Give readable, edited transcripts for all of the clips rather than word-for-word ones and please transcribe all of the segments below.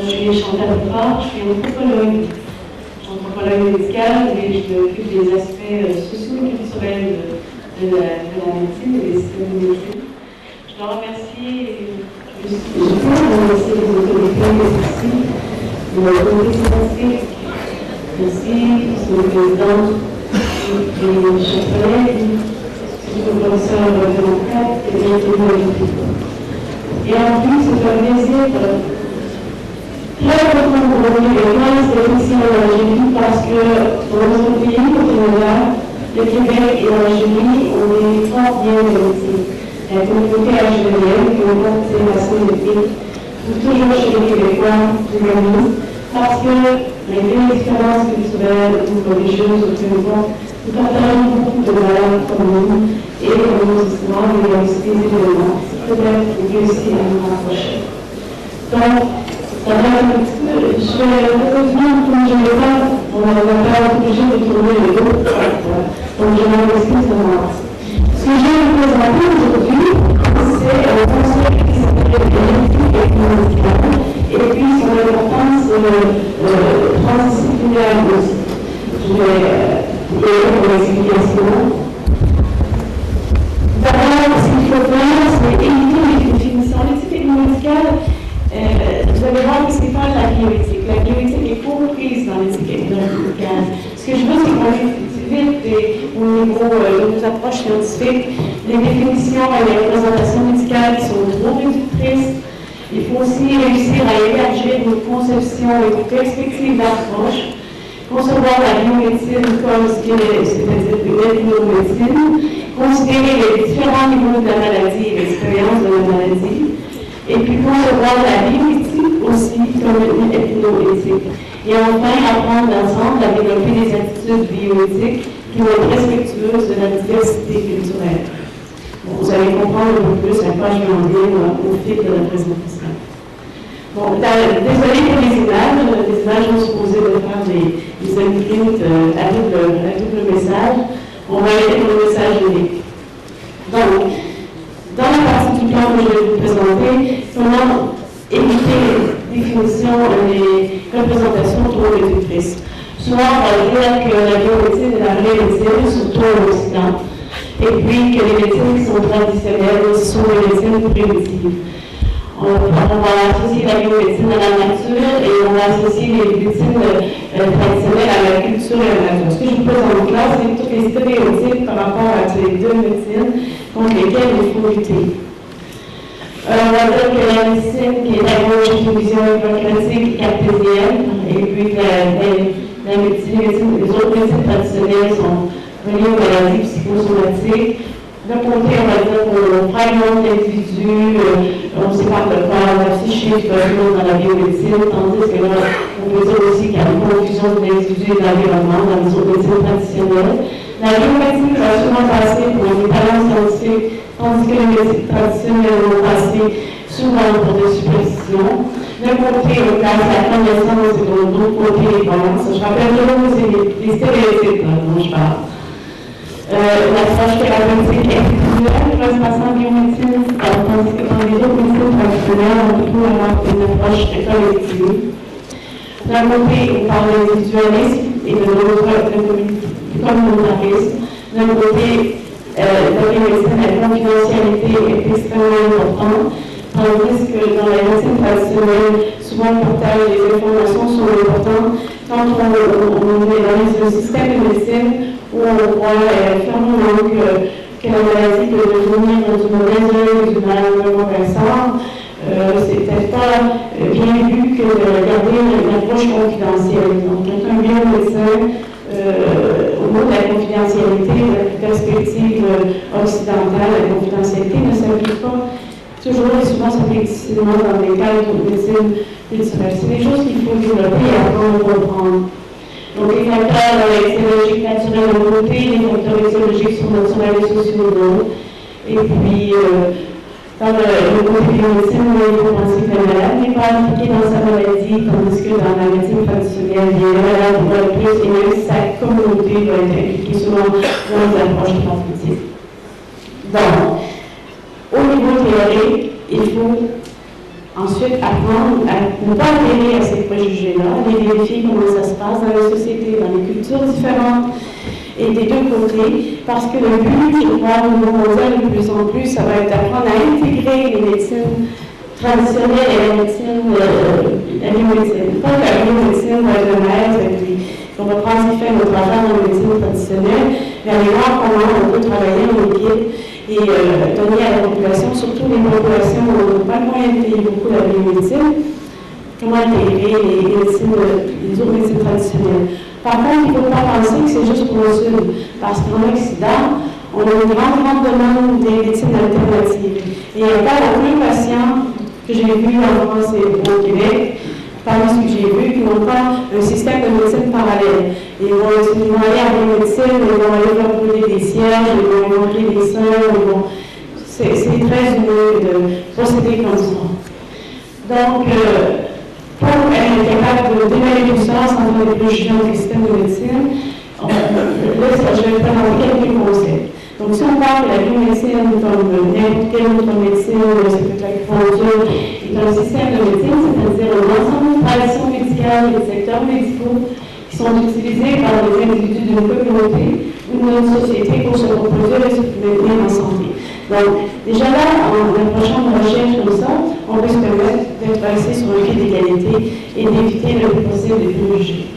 je suis Chantal Fort, je suis anthropologue médicale et je m'occupe des aspects sociaux et culturels de la médecine et des systèmes de médecine. Je dois remercier, les autorités ici, le comité scientifique, merci, le président, les chers collègues, le professeur démocrate et bienvenue. Et en plus, c'est un plaisir très important pour revenir les classes ici en Algérie parce que dans notre pays, au Canada, le Québec et l'Algérie, on est fort bien réunis. La communauté algérienne, qui ont porté la solidarité, toujours chez les Québécois, les amis, parce que les différences culturelles ou religieuses ou peu importe, nous partageons beaucoup de valeurs communes et dans nos histoires et dans ces événements. Peut-être réussir à nous rapprocher. Donc, ça va un petit peu, je vais revenir comme je l'ai fait, on va pas obligé de tourner les deux. Donc, je m'en excuse d'avance. Ce que je vais vous présenter aujourd'hui, c'est un concept qui s'appelle génétique et médicale, et puis son importance transdisciplinaire aussi. Je vais y aller pour l'explication. D'abord, ce qu'il faut faire, c'est éviter les définitions. L'éthique médicale, vous allez voir que ce n'est pas la bioéthique. La bioéthique est comprise dans l'éthique médicale. Ce que je veux, c'est qu'on évite au niveau de nos approches scientifiques les définitions et les représentations médicales qui sont trop réductrices. Il faut aussi réussir à élargir nos conceptions et nos perspectives d'approche. Concevoir la biomédecine comme ce qu'est, c'est-à-dire une ethnomédecine, considérer les différents niveaux de la maladie et l'expérience de la maladie, et puis concevoir la bioéthique aussi comme une ethnoéthique. Et enfin, apprendre ensemble à développer des attitudes bioéthiques qui vont être respectueuses de la diversité culturelle. Bon, vous allez comprendre un peu plus à quoi je vais en venir au fil de la présentation. Bon, désolé pour les images sont supposées de faire des imprints à double message. On va aller pour le message unique. Donc, dans la partie du plan que je vais vous présenter, comment éviter les définitions et les représentations trop réductrices. Souvent, on va dire que la biomédecine est la vraie médecine, surtout en Occident, et puis que les médecines qui sont traditionnelles sont les médecines primitives. On va associer la biomédecine à la nature et on va associer les médecines traditionnelles à la culture et à la nature. Ce que je vous présente là, c'est tous les stéréotypes par rapport à ces deux médecines contre lesquelles il faut lutter. On va dire que la médecine qui est à gauche, une vision hypocratique cartésienne, et puis la médecine, les autres médecines traditionnelles sont reliées aux maladies psychosomatiques. D'un côté, on va dire qu'on fragmente l'individu, on sépare le corps, la psyché, dans la biomédecine, tandis que là, on peut dire aussi qu'il y a une confusion de l'individu et de l'environnement dans les autres médecines traditionnelles. La biomédecine va souvent passer pour une talent scientifique, tandis que les médecines traditionnelles vont passer souvent pour des superstitions. D'un côté, on casse la connaissance et de l'autre côté, les croyances. Je rappelle toujours que c'est les stéréotypes dont je parle. L'approche thérapeutique individuelle va se passer en biomédecine, tandis que dans les autres médecines traditionnelles, on peut avoir une approche collective. D'un côté, on parle d'individualisme et de l'autre, de communautarisme. D'un côté, dans les médecines, la confidentialité est extrêmement importante, tandis que dans la médecine traditionnelle, souvent le partage des informations sont importantes. Quand on est dans un système de médecine où on croit fermement que la maladie peut devenir du mauvais œil, du mauvais sort, c'est peut-être pas bien vu que de garder une approche confidentielle. Donc, quand un biomédecin, au niveau de la confidentialité, de la perspective occidentale, la confidentialité ne s'applique pas toujours et souvent s'applique difficilement dans des cas de médecine culturelle. C'est des choses qu'il faut développer et apprendre à comprendre. Donc, les facteurs étiologiques naturels d'un côté, les facteurs étiologiques surnaturels et sociaux de l'autre. Et puis, dans le côté biomédecine, il faut penser que le malade n'est pas impliqué dans sa maladie, tandis que dans la médecine traditionnelle, il est malade pour le plus, et même sa communauté doit être impliquée souvent dans les approches thérapeutiques. Donc, au niveau théorique, il faut Ensuite, apprendre à ne pas adhérer à ces préjugés-là, aller vérifier comment ça se passe dans les sociétés, dans les cultures différentes, et des deux côtés, parce que le but, je crois, au niveau mondial, de plus en plus, ça va être d'apprendre à intégrer les médecines traditionnelles et la médecine, la biomédecine. Pas que la biomédecine va être de l'aide, et puis qu'on va prendre ce qui fait notre affaire dans la médecine traditionnelle, mais aller voir comment on peut travailler en équipe et donner à la population, surtout les populations où on n'a pas le moyen de payer beaucoup la biomédecine, comment intégrer les autres médecines traditionnelles. Par contre, il ne faut pas penser que c'est juste pour le Sud, parce qu'en Occident, on a une grande demande des médecines alternatives. Et il n'y a pas aucun patient que j'ai vu en France et au Québec, parmi ceux que j'ai vus, qui n'ont pas un système de médecine parallèle. Ils vont aller à la médecine, ils vont aller faire brûler des cierges, ils vont manger des seins, c'est très humain de procéder comme ça. Donc, pour être capable de démêler tout ça sans faire des préjugés dans le système de médecine, là, je vais présenter quelques concepts. Donc, si on parle de la biomédecine comme n'importe quelle autre médecine, c'est peut-être l'acupuncture, est un système de médecine, c'est-à-dire un ensemble de traditions médicales et de secteurs médicaux qui sont utilisés par les individus d'une communauté ou d'une société pour se reproduire et se maintenir en santé. Donc, déjà là, en approchant de recherche comme ça, on peut se permettre d'être basé sur un pied d'égalité et d'éviter le plus possible des préjugés.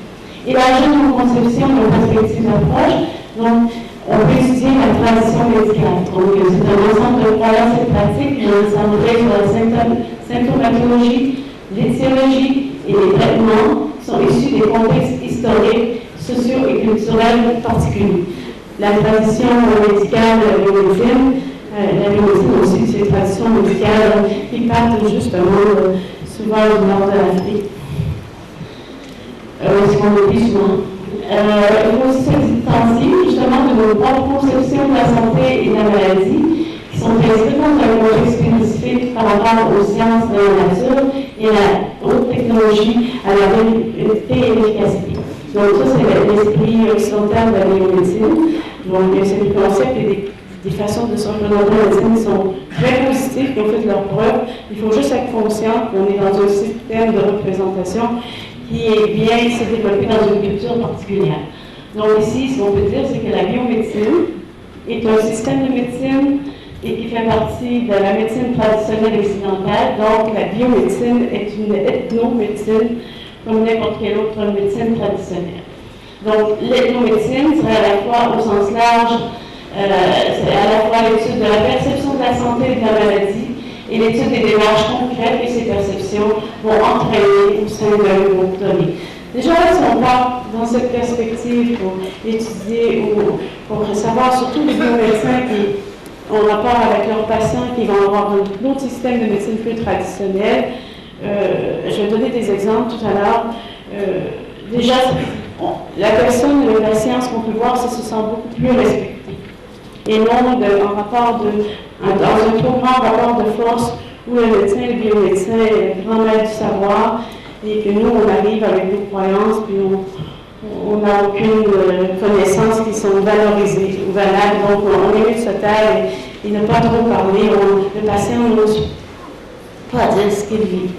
Élargir nos conceptions de perspective d'approche, donc, on peut étudier la tradition médicale. Donc, c'est un ensemble de croyances et pratiques qui s'envoient sur la symptomatologie, l'étiologie et les traitements qui sont issus des contextes historiques, sociaux et culturels particuliers. La tradition médicale de la biomédecine aussi, c'est des traditions médicales qui partent justement souvent du nord de l'Afrique. Ce qu'on oublie souvent. Il faut aussi se distancier justement de nos propres conceptions de la santé et de la maladie, qui sont inscrites dans un contexte spécifique par rapport aux sciences de la nature et à la haute technologie, à la vérité et l'efficacité. Donc ça, c'est l'esprit occidental de la biomédecine. Donc c'est des concepts et des façons de se représenter la médecine qui sont très positives, qui ont fait leur preuve. Il faut juste être conscient qu'on est dans un système de représentation qui est bien s'est développé dans une culture particulière. Donc ici, ce qu'on peut dire, c'est que la biomédecine est un système de médecine et qui fait partie de la médecine traditionnelle occidentale. Donc la biomédecine est une ethnomédecine comme n'importe quelle autre médecine traditionnelle. Donc l'ethnomédecine serait à la fois au sens large, c'est à la fois l'étude de la perception de la santé et de la maladie, et l'étude des démarches concrètes que ces perceptions vont entraîner au sein d'un groupe donné. Déjà, si on part dans cette perspective pour étudier ou pour savoir surtout les biomédecins qui ont rapport avec leurs patients, qui vont avoir un autre système de médecine plus traditionnel, je vais donner des exemples tout à l'heure. Déjà, la personne, le patient, ce qu'on peut voir, c'est se sent beaucoup plus respecté. Et non dans un trop grand rapport de force où le médecin et le biomédecin est le grand maître du savoir et que nous, on arrive avec nos croyances, puis on n'a aucune connaissance qui sont valorisées ou valables. Donc, on est mieux de se taire et ne pas trop parler. Le patient n'ose pas dire ce qu'il vit.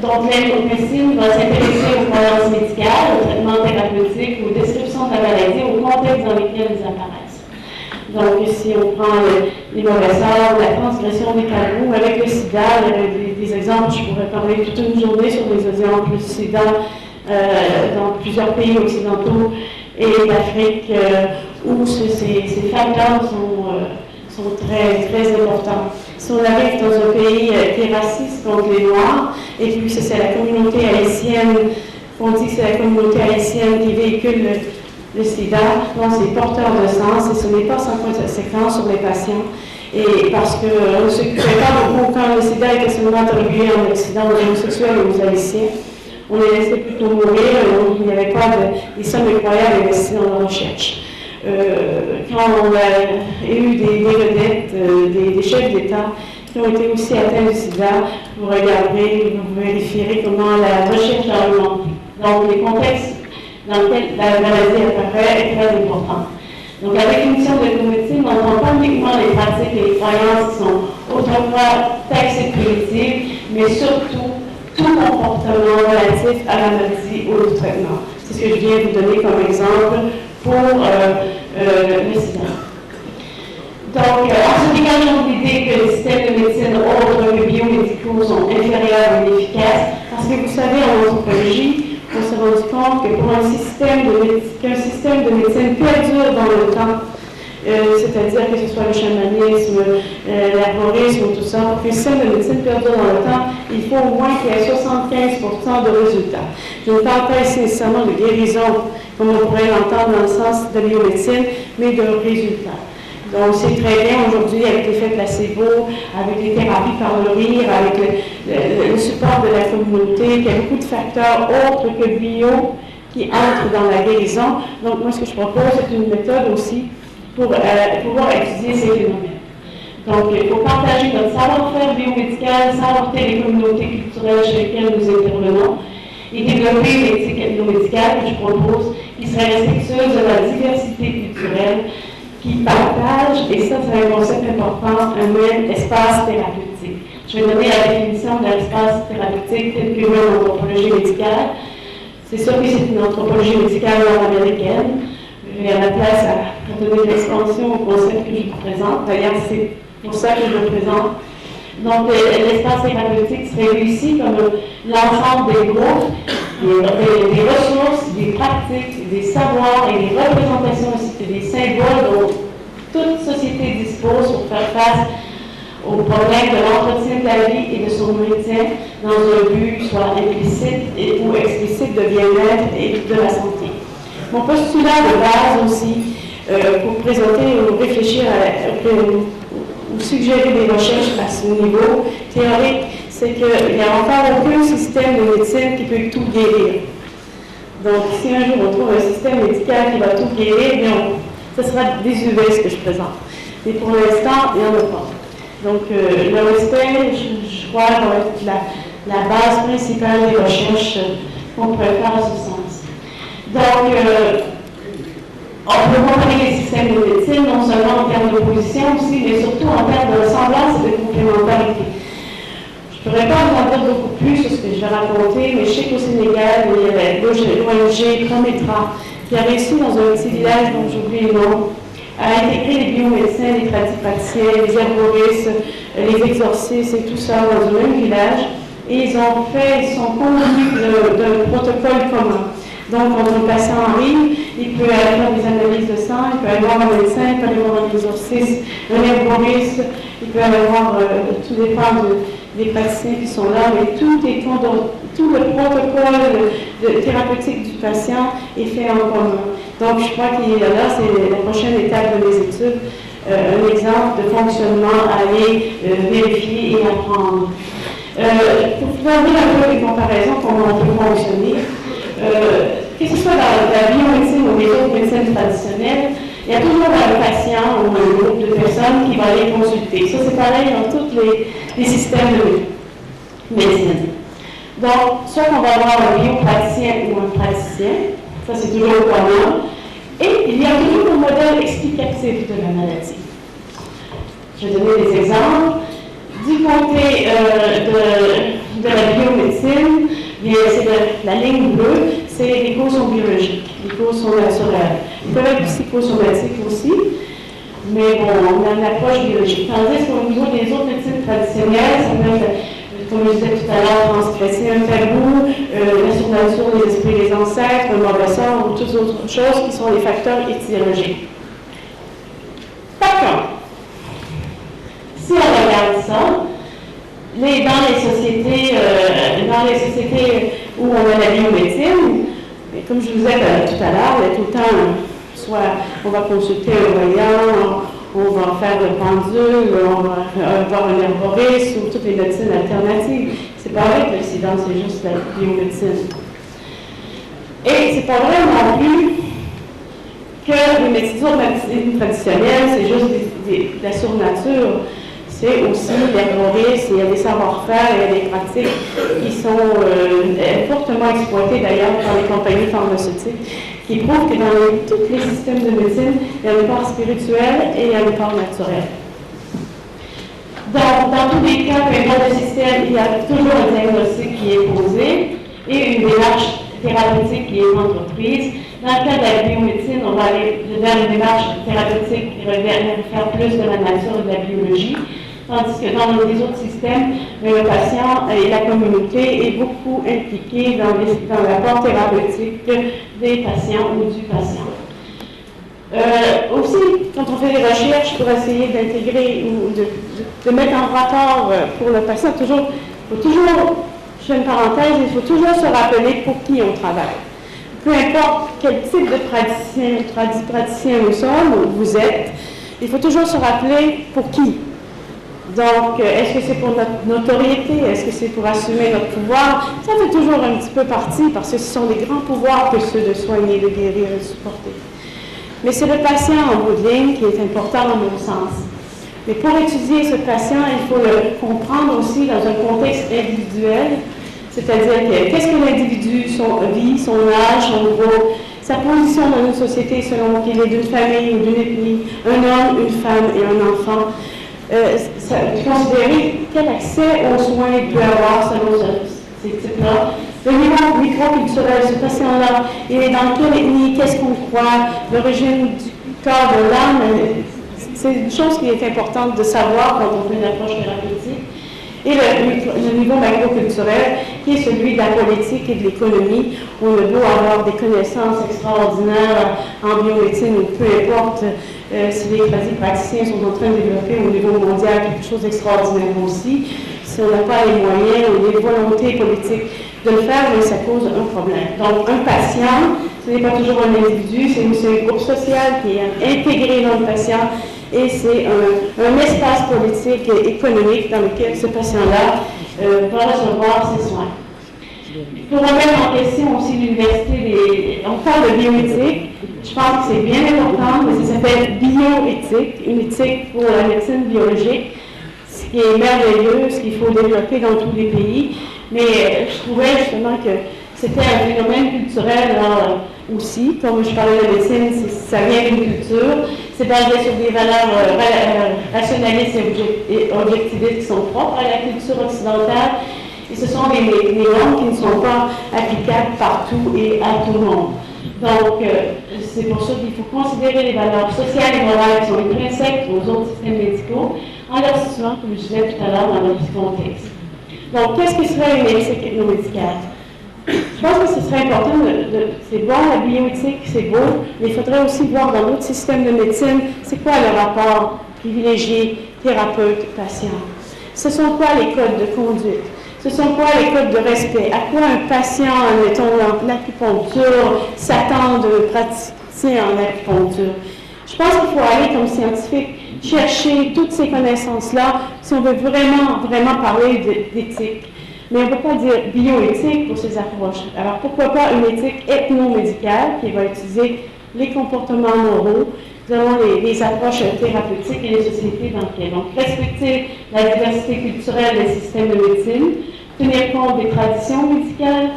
Donc, l'ethnomédecine va s'intéresser aux croyances médicales, au traitement thérapeutique, aux descriptions de la maladie, au contexte dans lesquels ils apparaissent. Donc, ici, on prend les mauvaises sorts, la transgression des tabous. Avec le sida, il y a des exemples, je pourrais parler toute une journée sur des exemples du sida dans plusieurs pays occidentaux et d'Afrique où ces facteurs sont très, très importants. Si on arrive dans un pays qui est raciste contre les Noirs, et puis c'est la communauté haïtienne, on dit que c'est la communauté haïtienne qui véhicule le sida, donc c'est porteur de sens, et ce n'est pas sans conséquence sur les patients. Et parce qu'on ne s'occupait pas beaucoup quand le sida était seulement attribué en Occident aux homosexuels et aux haïtiens. On les laissait plutôt mourir, il n'y avait pas des sommes incroyables investies dans la recherche. Quand on a eu des vedettes, des chefs d'État qui ont été aussi atteints du sida, vous regarderez, vous vérifierez comment la recherche a augmenté. Donc, les contextes dans lesquels la maladie apparaît est très important. Donc, avec une mission de médecine, on n'entend pas uniquement les pratiques et les croyances qui sont autres revoit texte primitive, mais surtout tout comportement relatif à la maladie ou au traitement. C'est ce que je viens de vous donner comme exemple pour le sida. Donc, en se dégageant de l'idée que les systèmes de médecine autres que biomédicaux sont inférieurs ou inefficaces, parce que vous savez, en anthropologie, on s'est rendu compte que pour qu'un système de médecine perdure dans le temps, c'est-à-dire que ce soit le chamanisme, l'herborisme, tout ça, pour que le système de médecine perdure dans le temps, il faut au moins qu'il y ait 75% de résultats. Je ne parle pas ici nécessairement de guérison, comme on pourrait l'entendre dans le sens de biomédecine, mais de résultats. Donc, c'est très bien aujourd'hui avec l'effet placebo, avec les thérapies par le rire, avec le support de la communauté, qu'il y a beaucoup de facteurs autres que bio qui entrent dans la guérison. Donc, moi, ce que je propose, c'est une méthode aussi pour pouvoir étudier ces phénomènes. Donc, il faut partager notre savoir-faire biomédical, savoir-faire les communautés culturelles chez lesquelles nous intervenons et développer une éthique biomédicale que je propose qui serait respectueuse de la diversité culturelle, qui partage, et ça c'est un concept important, un même espace thérapeutique. Je vais donner la définition de l'espace thérapeutique tel que en anthropologie médicale. C'est sûr que c'est une anthropologie médicale nord-américaine. Je vais à la place à donner de l'expansion au concept que je vous présente. D'ailleurs, c'est pour ça que je le présente. Donc, l'espace thérapeutique se réussit comme l'ensemble des groupes, des ressources, des pratiques, des savoirs et des représentations aussi, des symboles dont toute société dispose pour faire face aux problèmes de l'entretien de la vie et de son maintien dans un but soit implicite ou explicite de bien-être et de la santé. Mon postulat de base aussi, pour présenter ou réfléchir ou suggérer des recherches à ce niveau théorique, c'est qu'il n'y a encore aucun système de médecine qui peut tout guérir. Donc, si un jour on trouve un système médical qui va tout guérir, bien, ce sera désuet ce que je présente. Mais pour l'instant, il n'y en a pas. Donc, le respect, je crois, va être la base principale des recherches qu'on pourrait faire à ce sens. Donc, on peut comparer les systèmes de médecine, non seulement en termes d'opposition aussi, mais surtout en termes de ressemblance et de complémentarité. Je ne pourrais pas vous en dire beaucoup plus sur ce que je vais raconter, mais je sais qu'au Sénégal, il y avait l'ONG Prométra, qui a réussi dans un petit village dont j'oublie le nom, à intégrer les biomédecins, les tradipraticiens, les herboristes, les exorcistes et tout ça dans un même village. Et ils sont conduits d'un protocole commun. Donc, quand un patient arrive, il peut aller faire des analyses de sang, il peut aller voir un médecin, il peut aller voir un exorciste, un herboriste, il peut aller voir, tout dépend des praticiens qui sont là, mais tout le protocole thérapeutique du patient est fait en commun. Donc, je crois que là, c'est la prochaine étape de mes études, un exemple de fonctionnement à aller vérifier et apprendre. Pour vous donner un peu des comparaisons, comment on peut fonctionner, que ce soit dans la biomédecine ou les autres médecines traditionnelles, il y a toujours un patient ou un groupe de personnes qui va aller consulter. Ça, c'est pareil dans tous les systèmes de médecine. Donc, soit qu'on va avoir un biopraticien ou un praticien, ça c'est toujours commun, et il y a toujours un modèle explicatif de la maladie. Je vais donner des exemples. Du côté de la biomédecine, c'est la ligne bleue, c'est les causes biologiques, les causes sont naturelles. Ils peuvent être psychosomatiques aussi, mais bon, on a une approche biologique. Tandis qu'au niveau des autres médecines traditionnelles, ça peut être, comme je disais tout à l'heure, transgresser un tabou, la surnature des esprits des ancêtres, un mauvais sort ou toutes autres choses qui sont les facteurs étiologiques. Par contre, si on regarde ça, dans les sociétés où on a la biomédecine, comme je vous disais tout à l'heure, il y a tout le temps, soit on va consulter un voyant, on va faire le pendule, on va voir un herboriste ou toutes les médecines alternatives. C'est pas vrai que l'Occident, c'est juste la biomédecine. Et c'est pas vrai non plus que les médecines traditionnelles, c'est juste de la surnature. C'est aussi l'herborisme, il y a des savoir-faire, il y a des pratiques qui sont fortement exploitées d'ailleurs par les compagnies pharmaceutiques, qui prouvent que dans tous les systèmes de médecine, il y a une part spirituelle et il y a une part naturelle. Dans tous les cas, peu importe le système, il y a toujours un diagnostic qui est posé et une démarche thérapeutique qui est entreprise. Dans le cas de la biomédecine, on va aller vers une démarche thérapeutique qui va faire plus de la nature de la biologie, tandis que dans les autres systèmes, le patient et la communauté est beaucoup impliqué dans l'apport thérapeutique des patients ou du patient. Aussi, quand on fait des recherches pour essayer d'intégrer ou de mettre en rapport pour le patient, il faut toujours, je fais une parenthèse, il faut toujours se rappeler pour qui on travaille. Peu importe quel type de praticien nous sommes ou vous êtes, il faut toujours se rappeler pour qui. Donc, est-ce que c'est pour notre notoriété? Est-ce que c'est pour assumer notre pouvoir? Ça fait toujours un petit peu partie parce que ce sont des grands pouvoirs que ceux de soigner, de guérir et de supporter. Mais c'est le patient en bout de ligne qui est important dans mon sens. Mais pour étudier ce patient, il faut le comprendre aussi dans un contexte individuel, c'est-à-dire qu'est-ce que l'individu vit, son âge, son groupe, sa position dans une société selon qu'il est d'une famille ou d'une ethnie, un homme, une femme et un enfant. Considérer quel accès aux soins il peut avoir selon ces types-là. Le niveau microculturel, ce patient-là, il est dans quelle ethnie, qu'est-ce qu'on croit, l'origine du corps, de l'âme, c'est une chose qui est importante de savoir quand on fait une approche thérapeutique. Et le niveau macroculturel, qui est celui de la politique et de l'économie, où on a beau avoir des connaissances extraordinaires en biomédecine ou peu importe si les praticiens sont en train de développer au niveau mondial quelque chose d'extraordinaire aussi, si on n'a pas les moyens ou les volontés politiques de le faire, mais ça cause un problème. Donc, un patient, ce n'est pas toujours un individu, c'est un groupe social qui est intégré dans le patient et c'est un espace politique et économique dans lequel ce patient-là va recevoir ses soins. Pour remettre en question aussi l'université, on parle de bioéthique, je pense que c'est bien important, mais ça s'appelle bioéthique, une éthique pour la médecine biologique, ce qui est merveilleux, ce qu'il faut développer dans tous les pays. Mais je trouvais justement que c'était un phénomène culturel aussi. Comme je parlais de médecine, ça vient d'une culture. C'est basé sur des valeurs rationalistes et objectivistes qui sont propres à la culture occidentale. Et ce sont des normes qui ne sont pas applicables partout et à tout le monde. Donc, c'est pour ça qu'il faut considérer les valeurs sociales et morales qui sont intrinsèques aux autres systèmes médicaux en leur situant, comme je disais tout à l'heure, dans notre contexte. Donc, qu'est-ce que serait une éthique ethnomédicale? Je pense que ce serait important c'est voir la bioéthique, c'est beau, mais il faudrait aussi voir dans d'autres systèmes de médecine, c'est quoi le rapport privilégié thérapeute-patient? Ce sont quoi les codes de conduite? Ce sont quoi les codes de respect? À quoi un patient, mettons, en acupuncture, s'attend d'un praticien en acupuncture? Je pense qu'il faut aller comme scientifique chercher toutes ces connaissances-là si on veut vraiment parler d'éthique. Mais on ne peut pas dire bioéthique pour ces approches. Alors pourquoi pas une éthique ethnomédicale qui va utiliser les comportements moraux, selon les approches thérapeutiques et les sociétés dans lesquelles. Donc respecter la diversité culturelle des systèmes de médecine, tenir compte des traditions médicales,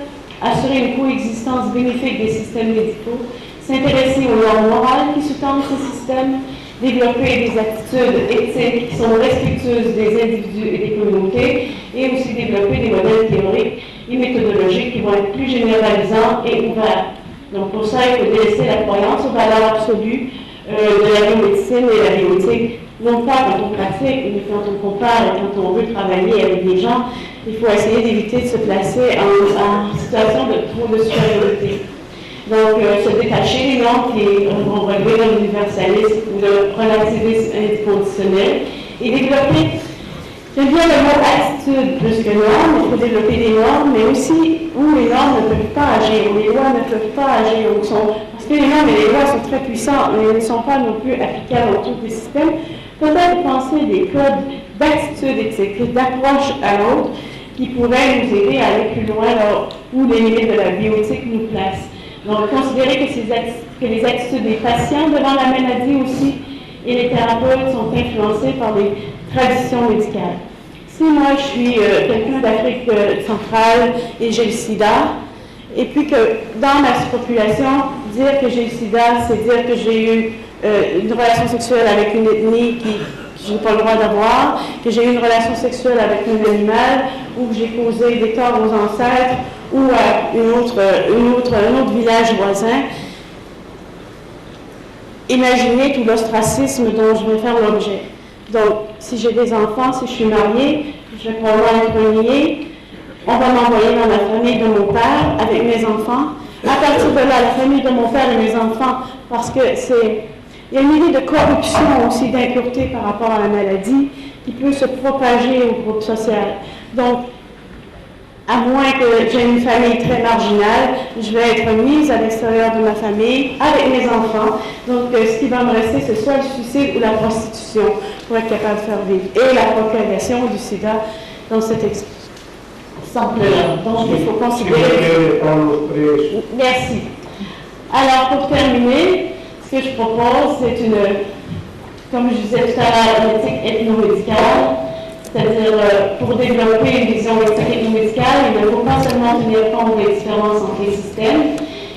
assurer une coexistence bénéfique des systèmes médicaux, s'intéresser aux normes morales qui sous-tendent ces systèmes, développer des attitudes éthiques qui sont respectueuses des individus et des communautés, et aussi développer des modèles théoriques et méthodologiques qui vont être plus généralisants et ouverts. Donc pour ça, il faut délaisser la croyance aux valeurs absolues de la biomédecine et la bioéthique, non pas quand on pratique, mais quand on compare et quand on veut travailler avec des gens, il faut essayer d'éviter de se placer en situation de trop de supériorité. Donc, se détacher des normes qui vont relever de l'universalisme ou de relativisme inconditionnel et développer, j'aime bien le mot attitude plus que normes, il faut développer des normes, mais aussi où les normes ne peuvent pas agir, où les lois ne peuvent pas agir, parce que les normes et les lois sont très puissantes, mais elles ne sont pas non plus applicables dans tous les systèmes. Peut-être penser des codes d'attitude éthique, d'approche à l'autre, qui pourraient nous aider à aller plus loin là où les limites de la bioéthique nous placent. Donc, considérer que les attitudes des patients devant la maladie aussi et les thérapeutes sont influencés par les traditions médicales. Si moi, je suis quelqu'un d'Afrique centrale et j'ai le sida, et puis que dans ma population, dire que j'ai le sida, c'est dire que j'ai eu une relation sexuelle avec une ethnie qui je n'ai pas le droit d'avoir, que j'ai eu une relation sexuelle avec un animal, ou que j'ai causé des torts aux ancêtres, ou à un autre village voisin. Imaginez tout l'ostracisme dont je vais faire l'objet. Donc, si j'ai des enfants, si je suis mariée, je vais probablement être niée. On va m'envoyer dans la famille de mon père avec mes enfants. À partir de là, la famille de mon père et mes enfants, parce que il y a une idée de corruption aussi, d'impureté par rapport à la maladie qui peut se propager au groupe social. Donc, à moins que j'ai une famille très marginale, je vais être mise à l'extérieur de ma famille avec mes enfants. Donc, ce qui va me rester, c'est soit le suicide ou la prostitution pour être capable de faire vivre. Et la propagation du sida dans cet exemple-là. Donc, il faut considérer... Merci. Alors, pour terminer, ce que je propose, c'est comme je disais tout à l'heure, une éthique ethno-médicale. C'est-à-dire, pour développer une vision ethno-médicale, il ne faut pas seulement tenir compte des différences entre les systèmes,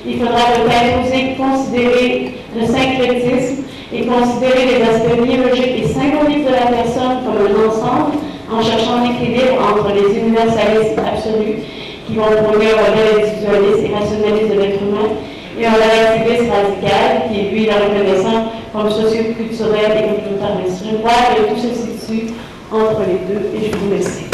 il faudra peut-être aussi considérer le syncrétisme et considérer les aspects biologiques et symboliques de la personne comme un ensemble, en cherchant l'équilibre entre les universalistes absolus qui vont prôner un modèle individualiste et rationaliste de l'être humain, et un relativisme radical qui est, lui, la reconnaissance comme socio-culturel et communautariste. Je crois que tout se situe entre les deux et je vous remercie.